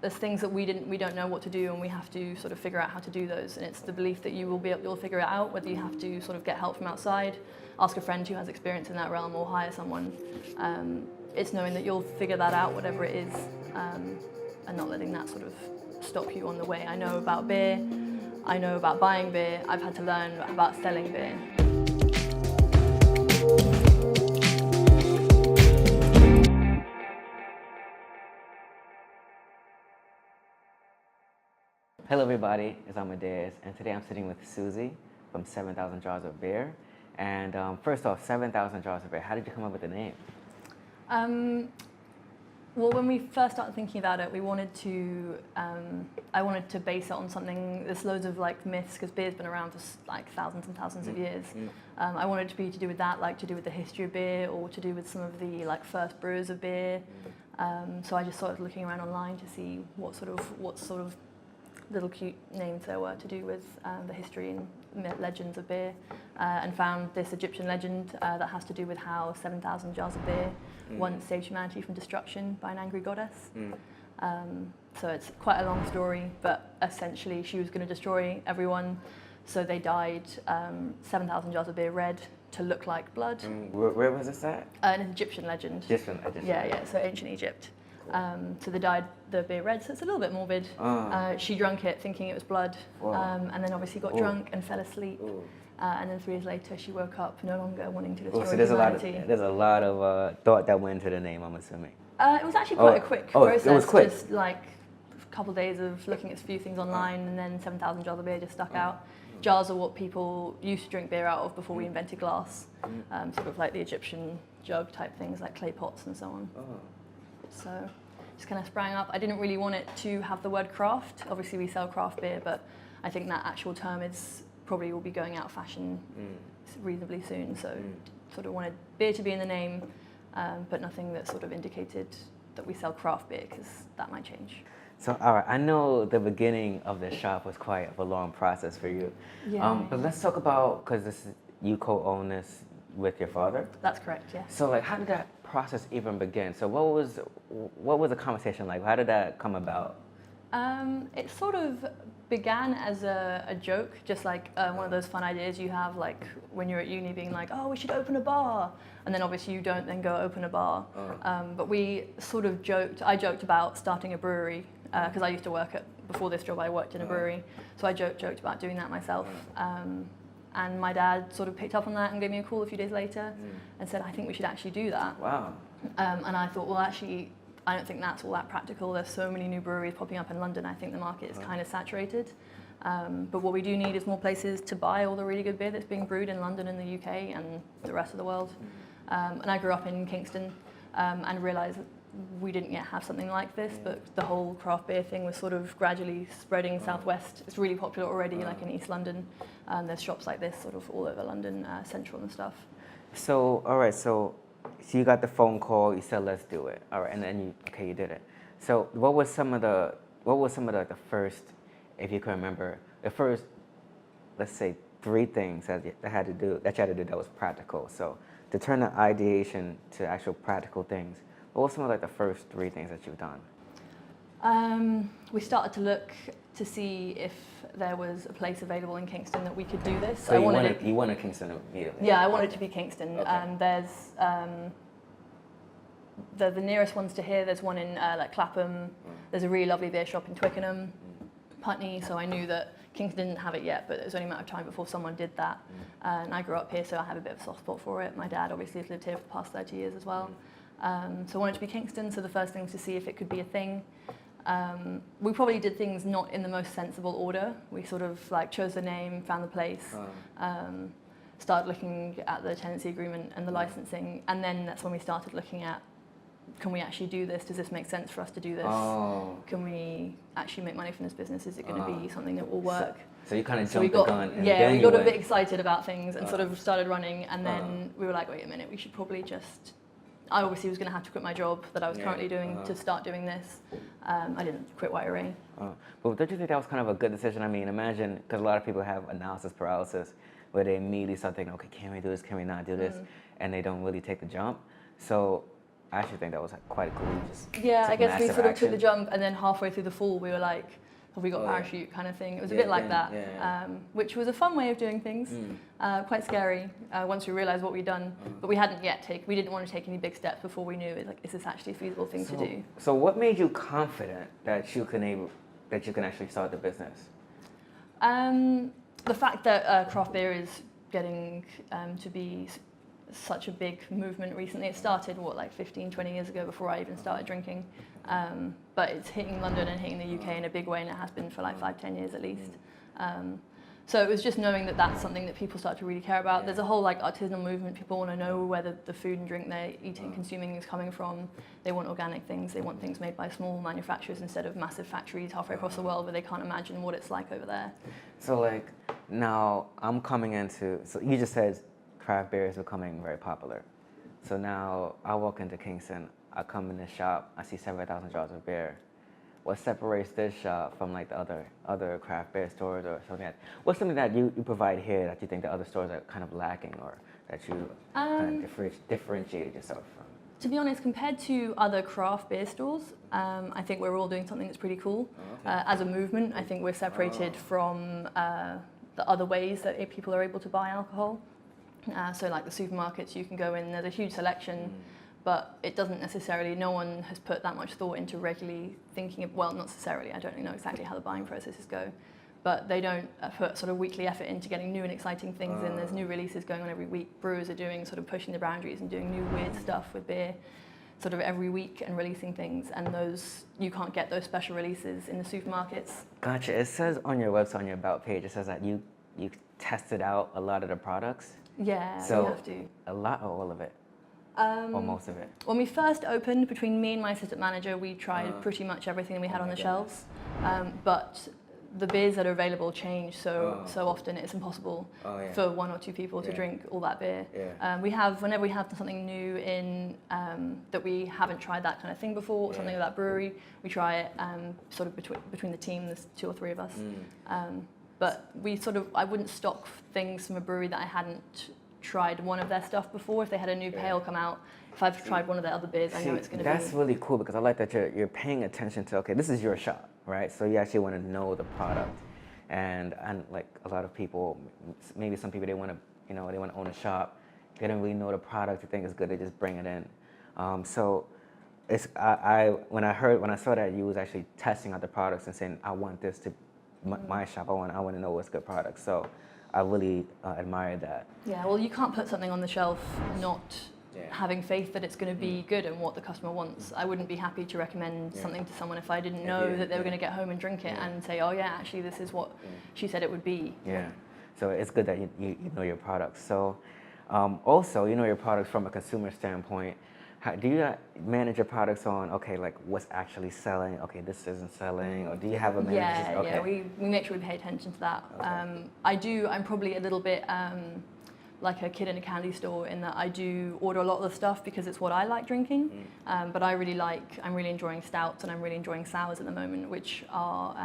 there's things that we don't know what to do, and we have to sort of figure out how to do those. And it's the belief that you'll figure it out, whether you have to sort of get help from outside, ask a friend who has experience in that realm, or hire someone. It's knowing that you'll figure that out, whatever it is, and not letting that sort of stop you on the way. I know about beer, I know about buying beer, I've had to learn about selling beer. Hello everybody, it's Amadeus, and today I'm sitting with Susie from 7,000 Jars of Beer. And first off, 7,000 Jars of Beer, how did you come up with the name? Well, when we first started thinking about it, I wanted to base it on something. There's loads of like myths, because beer's been around for like thousands and thousands of years. I wanted it to be to do with that, like to do with the history of beer, or to do with some of the like first brewers of beer. So I just started looking around online to see what sort of little cute names there were to do with the history and legends of beer, and found this Egyptian legend that has to do with how 7,000 jars of beer once saved humanity from destruction by an angry goddess. So it's quite a long story, but essentially she was going to destroy everyone, so they dyed 7,000 jars of beer red to look like blood. Where was this at? An Egyptian legend. Egyptian legend. Yeah, so ancient Egypt. So they dyed the beer red, so it's a little bit morbid. She drank it thinking it was blood, and then obviously got drunk and fell asleep. And then 3 years later, she woke up no longer wanting to destroy humanity. There's a lot of thought that went into the name, I'm assuming. It was actually quite a quick process. It was quick. Just like a couple of days of looking at a few things online, and then 7,000 jars of beer just stuck out. Jars are what people used to drink beer out of before we invented glass, sort of like the Egyptian jug type things, like clay pots and so on. So just kind of sprang up. I didn't really want it to have the word craft. Obviously we sell craft beer, but I think that actual term probably will be going out of fashion reasonably soon. So sort of wanted beer to be in the name, but nothing that sort of indicated that we sell craft beer, because that might change. So, all right, I know the beginning of the shop was quite a long process for you. But let's talk about, because you co-own this with your father? That's correct, yeah. So like, how did that process even begin? So what was the conversation like? How did that come about? It sort of began as a joke, just like one of those fun ideas you have, like when you're at uni, being like, oh, we should open a bar, and then obviously you don't then go open a bar. But we sort of I joked about starting a brewery, because I used to before this job I worked in a brewery, so I joked about doing that myself. And my dad sort of picked up on that and gave me a call a few days later and said, I think we should actually do that. Wow. And I thought, well, actually, I don't think that's all that practical. There's so many new breweries popping up in London. I think the market is kind of saturated. But what we do need is more places to buy all the really good beer that's being brewed in London and the UK and the rest of the world. And I grew up in Kingston and realised that we didn't yet have something like this, but the whole craft beer thing was sort of gradually spreading southwest. It's really popular already, like in East London. There's shops like this sort of all over London, Central and stuff. So, all right, so you got the phone call, you said, let's do it. All right, and then you did it. So what was some of the first, if you can remember, the first, let's say, 3 things that you had to do that was practical? So to turn the ideation to actual practical things, what were some of like the first 3 things that you've done? We started to look to see if there was a place available in Kingston that we could do this. So you wanted Kingston immediately? Yeah, I wanted it to be Kingston. Okay. There's the nearest ones to here. There's one in like Clapham. There's a really lovely beer shop in Twickenham, Putney. So I knew that Kingston didn't have it yet, but it was only a matter of time before someone did that. And I grew up here, so I have a bit of a soft spot for it. My dad obviously has lived here for the past 30 years as well. So I wanted it to be Kingston, so the first thing was to see if it could be a thing. We probably did things not in the most sensible order. We sort of like chose the name, found the place, started looking at the tenancy agreement and the licensing, and then that's when we started looking at, can we actually do this? Does this make sense for us to do this? Can we actually make money from this business? Is it going to be something that will work? So you kind of jumped the gun. Yeah, we got a bit excited about things and sort of started running, and then we were like, wait a minute, we should probably just... I obviously was going to have to quit my job that I was currently doing to start doing this. I didn't quit YRA. But don't you think that was kind of a good decision? I mean, imagine, because a lot of people have analysis paralysis, where they immediately start thinking, okay, can we do this, can we not do this? And they don't really take the jump. So I actually think that was like, quite cool. Just Yeah, I took guess we massive sort of took the action. jump, and then halfway through the fall, we were like, have we got Oh, parachute kind of thing. It was a Yeah, bit like yeah, that, yeah. which was a fun way of doing things. Quite scary once we realised what we'd done, but we hadn't yet we didn't want to take any big steps before we knew, like, is this actually a feasible thing to do? So what made you confident that you can actually start the business? The fact that craft beer is getting to be such a big movement recently. It started, like 15, 20 years ago before I even started drinking. But it's hitting London and hitting the UK in a big way, and it has been for like 5, 10 years at least. So it was just knowing that that's something that people start to really care about. There's a whole like artisanal movement. People want to know where the food and drink they're eating, consuming is coming from. They want organic things. They want things made by small manufacturers instead of massive factories halfway across the world where they can't imagine what it's like over there. So like now I'm coming into, so you just said craft beer is becoming very popular. So now I walk into Kingston, I come in the shop, I see 7,000 jars of beer. What separates this shop from like the other craft beer stores or something? What's something that you provide here that you think the other stores are kind of lacking, or that you kind of differentiated yourself from? To be honest, compared to other craft beer stores, I think we're all doing something that's pretty cool. As a movement, I think we're separated from the other ways that people are able to buy alcohol. So like the supermarkets, you can go in, there's a huge selection, but it doesn't necessarily, no one has put that much thought into regularly thinking of, well, not necessarily, I don't know exactly how the buying processes go, but they don't put sort of weekly effort into getting new and exciting things in. There's new releases going on every week. Brewers are doing sort of pushing the boundaries and doing new weird stuff with beer sort of every week and releasing things, and those, you can't get those special releases in the supermarkets. Gotcha. It says on your website, on your about page, it says that you tested out a lot of the products. Yeah, So we have to. A lot or all of it? Or most of it? When we first opened, between me and my assistant manager, we tried pretty much everything we had on the shelves. But the beers that are available change so often, it's impossible for 1 or 2 people to drink all that beer. Whenever we have something new in that we haven't tried that kind of thing before, or something with that brewery, we try it sort of between the team. There's 2 or 3 of us. But I wouldn't stock things from a brewery that I hadn't tried one of their stuff before. If they had a new pale come out, if I've tried one of their other beers, I know it's going to be... That's really cool, because I like that you're paying attention to, okay, this is your shop, right? So you actually want to know the product. And like a lot of people, maybe some people, they want to own a shop. They don't really know the product. They think it's good, they just bring it in. So it's, when I saw that you was actually testing out the products and saying, I want this to my shop, I want to know what's good product. So I really admire that. Yeah, well, you can't put something on the shelf not having faith that it's going to be good and what the customer wants. I wouldn't be happy to recommend something to someone if I didn't know that they were going to get home and drink it and say, oh yeah, actually this is what she said it would be. Yeah, so it's good that you know your products. So also, you know your products from a consumer standpoint. Do you manage your products on, okay, like what's actually selling? Okay, this isn't selling, or do you have a manager? Yeah, we make sure we pay attention to that. Okay. I'm probably a little bit like a kid in a candy store in that I do order a lot of the stuff because it's what I like drinking. But I'm really enjoying stouts and I'm really enjoying sours at the moment, which are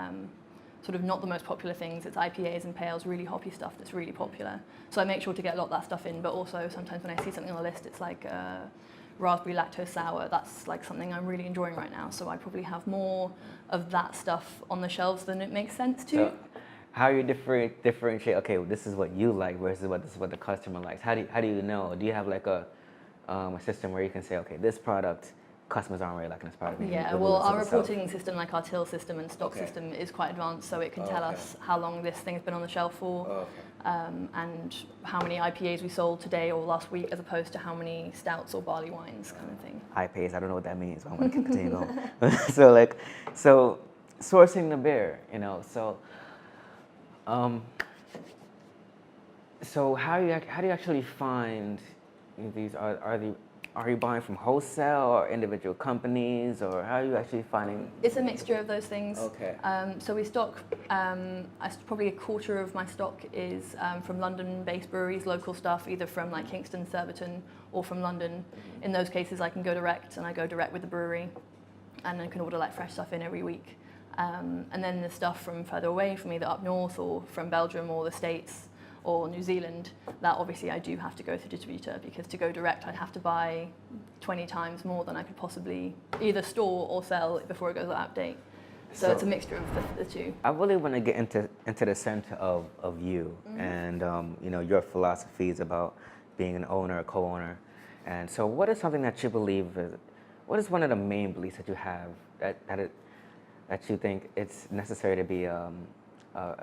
sort of not the most popular things. It's IPAs and pales, really hoppy stuff that's really popular. So I make sure to get a lot of that stuff in, but also sometimes when I see something on the list, it's like raspberry lactose sour, that's like something I'm really enjoying right now. So I probably have more of that stuff on the shelves than it makes sense to. So how you differentiate, okay, well, this is what you like versus this is what the customer likes? How do you know? Do you have like a system where you can say, okay, this product, customers aren't really liking this product? Yeah, well, our reporting system, like our till system and stock system, is quite advanced, so it can tell us how long this thing has been on the shelf for, and how many IPAs we sold today or last week, as opposed to how many stouts or barley wines, kind of thing. IPAs, I don't know what that means, but I want to continue going. So sourcing the beer, so how do you actually find these? Are you buying from wholesale or individual companies, or how are you actually finding? It's a mixture of those things. Okay. So we stock, probably a quarter of my stock is from London-based breweries, local stuff, either from like Kingston, Surbiton, or from London. In those cases, I can go direct, and I go direct with the brewery, and I can order like fresh stuff in every week. And then the stuff from further away, from either up north or from Belgium or the States, or New Zealand, that obviously I do have to go through distributor, because to go direct I'd have to buy 20 times more than I could possibly either store or sell before it goes out of date. So it's a mixture of the two. I really want to get into the center of you and you know, your philosophies about being an owner, a co-owner. And so what is something that you believe is, what is one of the main beliefs that you have that you think it's necessary to be a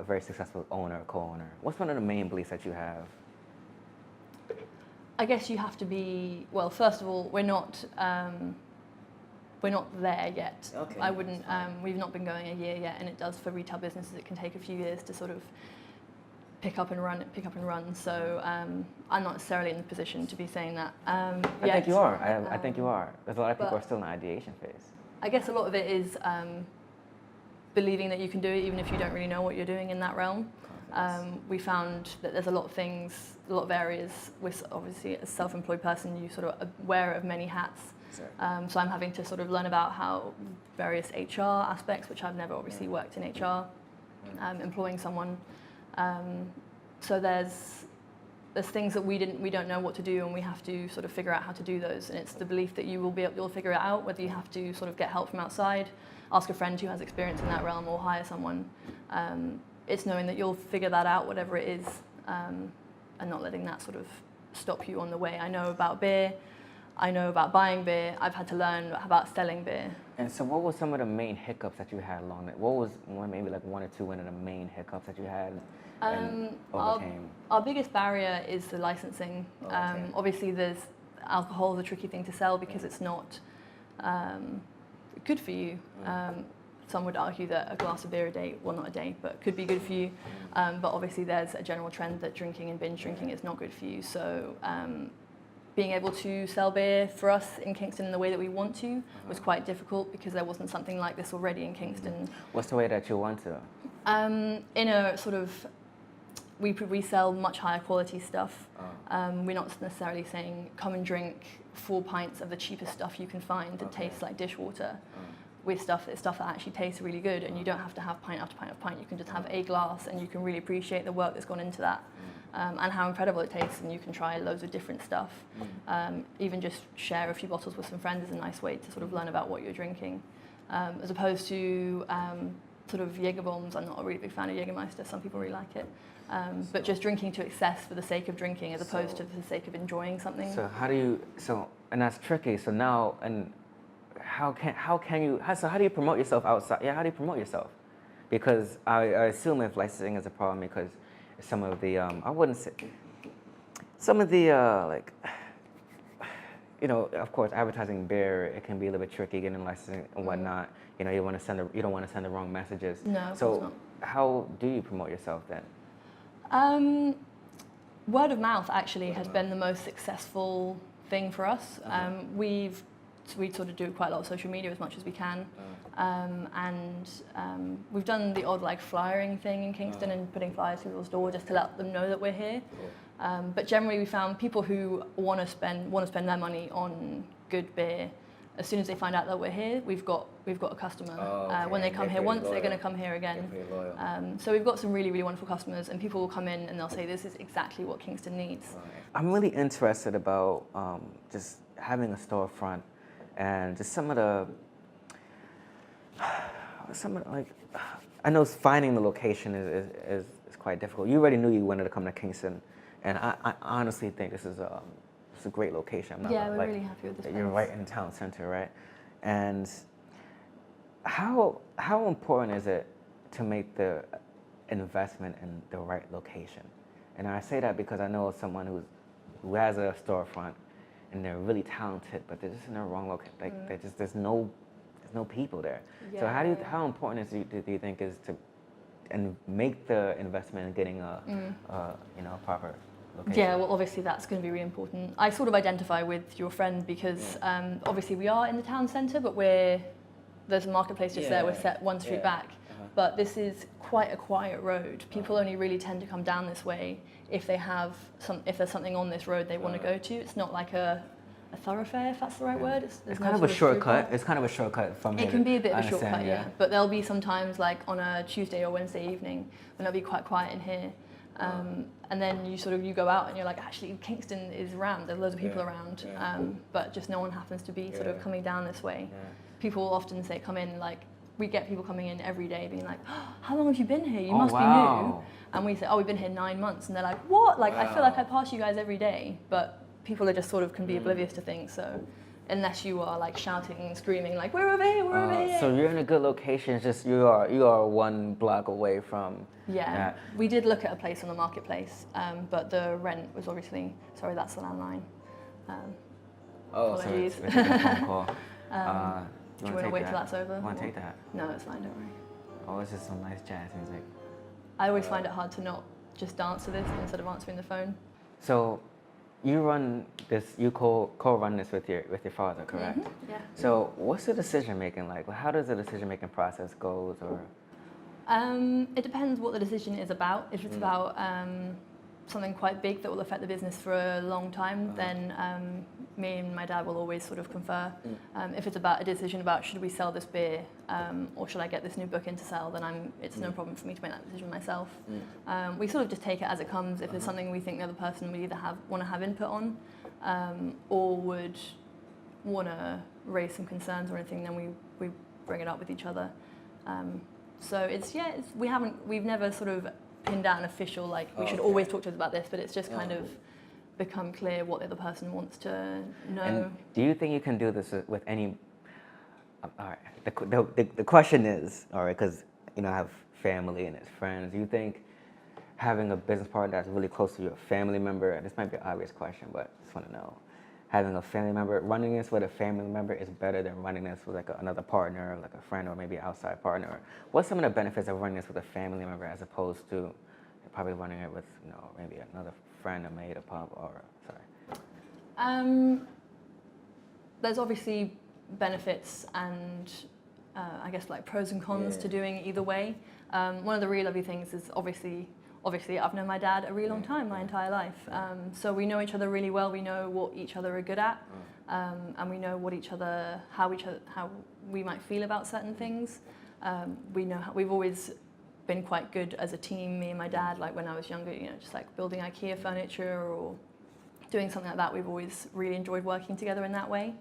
very successful owner, co-owner? What's one of the main beliefs that you have? I guess you have to be, well, first of all, we're not there yet. Okay. I wouldn't, we've not been going a year yet, and it does for retail businesses, it can take a few years to sort of pick up and run. So I'm not necessarily in the position to be saying that I think you are. I think you are. There's a lot of people who are still in the ideation phase. I guess a lot of it is believing that you can do it even if you don't really know what you're doing in that realm. We found that there's a lot of things, a lot of areas, with obviously as a self-employed person, you sort of aware of many hats. So I'm having to sort of learn about how various HR aspects, which I've never obviously worked in HR, employing someone. So there's things that we don't know what to do, and we have to sort of figure out how to do those. And it's the belief that you'll figure it out, whether you have to sort of get help from outside, ask a friend who has experience in that realm, or hire someone. It's knowing that you'll figure that out, whatever it is, and not letting that sort of stop you on the way. I know about beer. I know about buying beer. I've had to learn about selling beer. And so what were some of the main hiccups that you had along that? What was maybe like one or two of the main hiccups that you had and overcame? Our biggest barrier is the licensing. Obviously, alcohol is a tricky thing to sell because it's not good for you. Some would argue that a glass of beer a day, well, not a day, but could be good for you. But obviously there's a general trend that drinking and binge drinking is not good for you. So being able to sell beer for us in Kingston in the way that we want to was quite difficult, because there wasn't something like this already in Kingston. What's the way that you want to? In a sort of, we sell much higher quality stuff. We're not necessarily saying come and drink 4 pints of the cheapest stuff you can find that tastes like dishwater. With stuff that actually tastes really good, and you don't have to have pint after pint after pint. You can just have a glass, and you can really appreciate the work that's gone into that, and how incredible it tastes. And you can try loads of different stuff. Even just share a few bottles with some friends is a nice way to sort of learn about what you're drinking, as opposed to sort of Jäger bombs. I'm not a really big fan of Jägermeister. Some people really like it, but just drinking to excess for the sake of drinking, as opposed to for the sake of enjoying something. So how do you? And that's tricky. So now and. How do you promote yourself outside? Yeah, how do you promote yourself? Because I assume if licensing is a problem, because some of the I wouldn't say some of the like, you know, of course, advertising beer, it can be a little bit tricky getting licensing and whatnot. You know, you don't want to send the wrong messages. No, of course so not. How do you promote yourself then? Word of mouth actually has been the most successful thing for us. We sort of do quite a lot of social media as much as we can, and we've done the odd like flyering thing in Kingston and putting flyers through people's door just to let them know that we're here. But generally, we found people who want to spend their money on good beer. As soon as they find out that we're here, we've got a customer. When they come here once, they're going to come here again. So we've got some really, really wonderful customers, and people will come in and they'll say, "This is exactly what Kingston needs." I'm really interested about just having a storefront. And just some of the like, I know finding the location is quite difficult. You already knew you wanted to come to Kingston, and I honestly think this is a great location. We're really happy with this place. You're right in the town center, right? And how important is it to make the investment in the right location? And I say that because I know someone who has a storefront, and they're really talented, but they're just in the wrong location. Like there's no people there. Yeah. So how important do you think is to make the investment in getting a proper location? Yeah, well, obviously that's going to be really important. I sort of identify with your friend because obviously we are in the town centre, but there's a marketplace just there. We're set one street back. But this is quite a quiet road. People only really tend to come down this way if there's something on this road they want to go to. It's not like a thoroughfare, if that's the right word. It's kind of a shortcut. It's kind of a shortcut from here. It can be a bit of a shortcut, yeah. But there'll be sometimes like on a Tuesday or Wednesday evening when it'll be quite quiet in here. And then you go out and you're like, actually, Kingston is rammed. There's loads of people around, but just no one happens to be sort of coming down this way. Yeah. People often say, come in, like, we get people coming in every day being like, oh, how long have you been here? You must be new. And we say, oh, we've been here 9 months. And they're like, what? Like, I feel like I pass you guys every day. But people are just sort of can be oblivious to things. So unless you are like shouting and screaming, like, we're over here, we're over here. So you're in a good location. It's just you are 1 block away from. Yeah, we did look at a place on the marketplace, but the rent was obviously, sorry, that's the landline. Apologies. So it's a good phone call. Do you want to wait till that's over? Want to take that? No, it's fine, don't worry. Oh, it's just some nice jazz music. I always find it hard to not just dance to this instead of answering the phone. So you run this, you co-run this with your father, correct? Mm-hmm. Yeah. So what's the decision making like? How does the decision making process goes, or? It depends what the decision is about. If it's about something quite big that will affect the business for a long time, then me and my dad will always sort of confer. If it's about a decision about should we sell this beer or should I get this new book in to sell, then it's no problem for me to make that decision myself. We sort of just take it as it comes. If there's something we think the other person would either want to have input on or would want to raise some concerns or anything, then we bring it up with each other. So we've never sort of pinned down an official, like, we should always talk to us about this, but it's just kind of become clear what the other person wants to know. And do you think you can do this with any, all right, the question is, all right, because, I have family and it's friends, do you think having a business partner that's really close to your family member, this might be an obvious question, but I just want to know, having a family member, running this with a family member is better than running this with like another partner, like a friend or maybe an outside partner? What's some of the benefits of running this with a family member as opposed to probably running it with, maybe another friend, a mate, a pub, or, sorry? There's obviously benefits and I guess like pros and cons to doing either way. One of the really lovely things is obviously I've known my dad a really long time, my entire life. So we know each other really well. We know what each other are good at, and we know how we might feel about certain things. We know we've always been quite good as a team, me and my dad. Like when I was younger, just like building IKEA furniture or doing something like that. We've always really enjoyed working together in that way,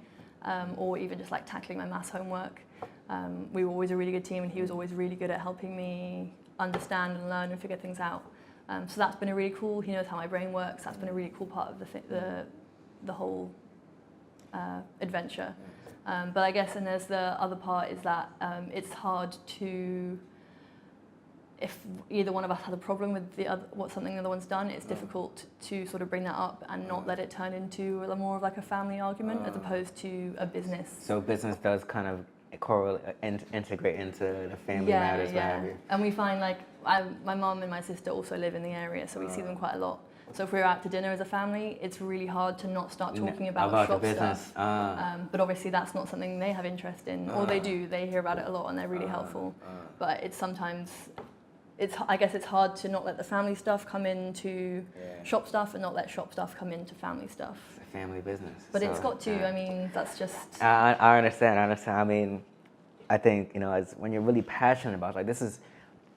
or even just like tackling my maths homework. We were always a really good team, and he was always really good at helping me understand and learn and figure things out. So that's been a really cool. He knows how my brain works. That's been a really cool part of the whole adventure. But I guess, and there's the other part is that it's hard to, if either one of us has a problem with something the other one's done, it's difficult to sort of bring that up and not let it turn into more of like a family argument as opposed to a business. So business does kind of integrate into the family matters. Yeah. And we find like my mum and my sister also live in the area, so we see them quite a lot. So if we're out to dinner as a family, it's really hard to not start talking about shop the business stuff. But obviously that's not something they have interest in, or they do. They hear about it a lot and they're really helpful. But I guess it's hard to not let the family stuff come into shop stuff and not let shop stuff come into family stuff. It's a family business. But it's got to, I mean, that's just... I understand. I mean, I think, as when you're really passionate about, like, this is,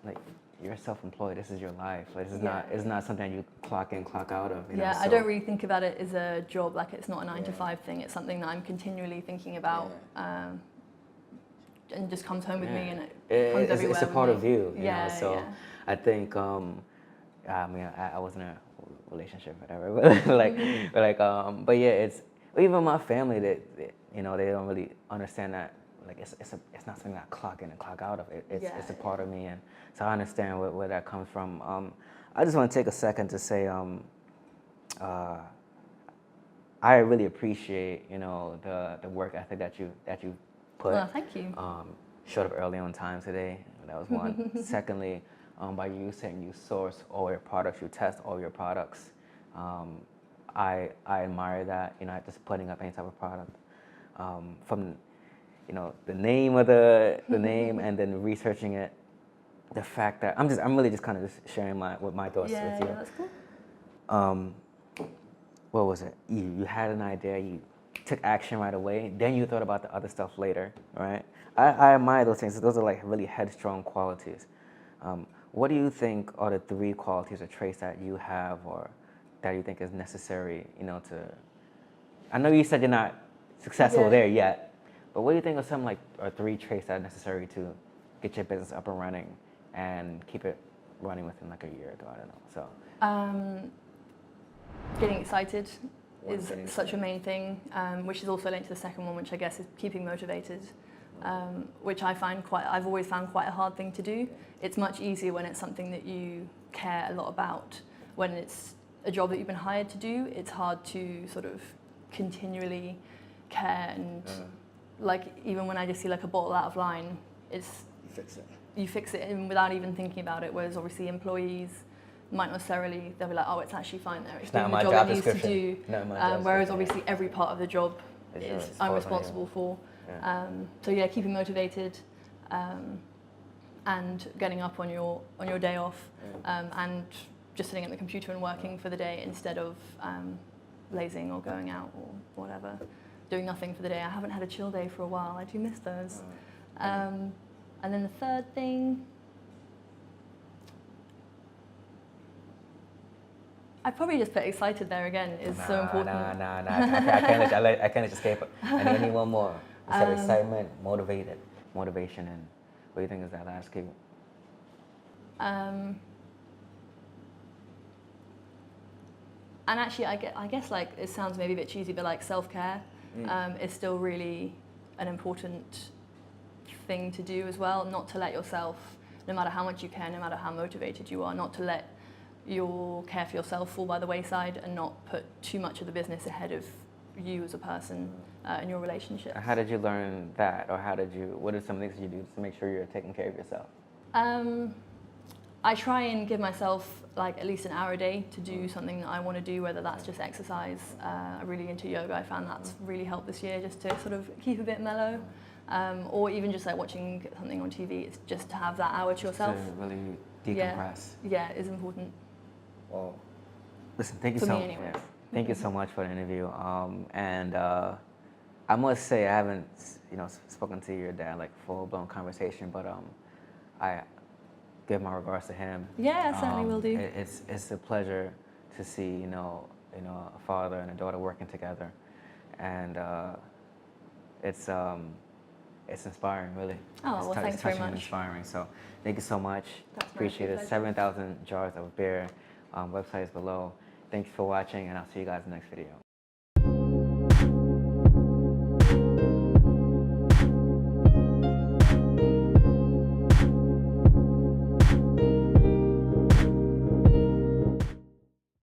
like, you're self-employed, this is your life. Like, it's not something you clock in, clock out of. So. I don't really think about it as a job, like it's not a 9 to 5 thing. It's something that I'm continually thinking about. And just comes home with me, and it comes everywhere. It's a part of you, you know. So yeah. I think, I mean, I wasn't in a relationship, whatever, but yeah, it's even my family that they don't really understand that. Like it's not something that I clock in and clock out of. It's a part of me, and so I understand where that comes from. I just want to take a second to say, I really appreciate the work ethic that you put. Well, thank you. Showed up early on time today. That was one. Secondly, by you saying you source all your products, you test all your products. I admire that. Just putting up any type of product from the name of the name and then researching it. The fact that I'm really just kind of just sharing my thoughts with you. Yeah, that's cool. What was it? You had an idea, you took action right away, then you thought about the other stuff later, right? I admire those things. Those are like really headstrong qualities. what do you think are the 3 qualities or traits that you have or that you think is necessary, to, I know you said you're not successful there yet, but what do you think are some or 3 traits that are necessary to get your business up and running and keep it running within a year or 2? I don't know. So getting excited is such a main thing, which is also linked to the second one, which I guess is keeping motivated, which I've always found quite a hard thing to do. It's much easier when it's something that you care a lot about. When it's a job that you've been hired to do, it's hard to sort of continually care and even when I just see a bottle out of line, you fix it and without even thinking about it. Whereas obviously employees might not necessarily, they'll be like, oh, it's actually fine there. It's doing the job it needs to do. Whereas obviously every part of the job I'm responsible for. Yeah. So yeah, keeping motivated and getting up on your day off and just sitting at the computer and working for the day instead of lazing or going out or whatever, doing nothing for the day. I haven't had a chill day for a while. I do miss those. And then the third thing, I probably just put excited there again. Is so important. I can't let you escape it. I need one more. You said excitement, motivation, and what do you think is that last key? And actually, I guess it sounds maybe a bit cheesy, but self-care is still really an important thing to do as well. Not to let yourself, no matter how much you care, no matter how motivated you are, not to let your care for yourself fall by the wayside and not put too much of the business ahead of you as a person and your relationship. How did you learn that, or what are some things you do to make sure you're taking care of yourself? I try and give myself at least an hour a day to do something that I want to do, whether that's just exercise. I'm really into yoga. I found that's really helped this year, just to sort of keep a bit mellow, or even just watching something on TV. It's just to have that hour to yourself. To really decompress. Yeah, it's important. Well, listen, thank you Thank you so much for the interview. And I must say I haven't, spoken to your dad full-blown conversation, but I give my regards to him. Yeah, I certainly will do. It's a pleasure to see a father and a daughter working together, and it's inspiring, really. Oh, well, thanks very much. And inspiring. So thank you so much. That's Appreciate it. 7,000 jars of beer. Website is below. Thanks for watching, and I'll see you guys in the next video.